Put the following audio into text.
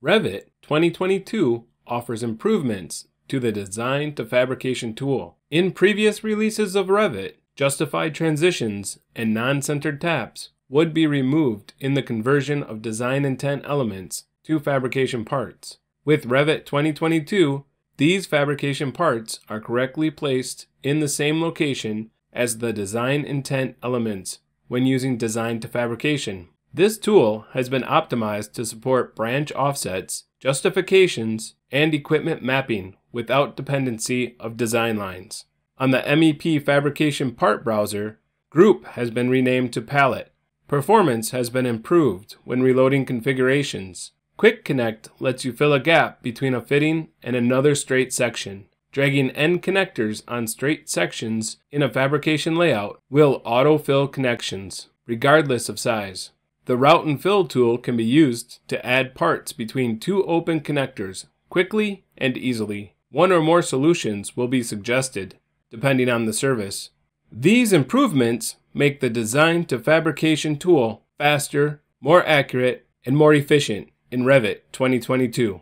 Revit 2022 offers improvements to the design to fabrication tool. In previous releases of Revit, justified transitions and non-centered taps would be removed in the conversion of design intent elements to fabrication parts. With Revit 2022, these fabrication parts are correctly placed in the same location as the design intent elements when using design to fabrication. This tool has been optimized to support branch offsets, justifications, and equipment mapping without dependency of design lines. On the MEP Fabrication Part Browser, Group has been renamed to Palette. Performance has been improved when reloading configurations. Quick Connect lets you fill a gap between a fitting and another straight section. Dragging end connectors on straight sections in a fabrication layout will auto-fill connections, regardless of size. The Route and Fill tool can be used to add parts between two open connectors quickly and easily. One or more solutions will be suggested, depending on the service. These improvements make the design to fabrication tool faster, more accurate, and more efficient in Revit 2022.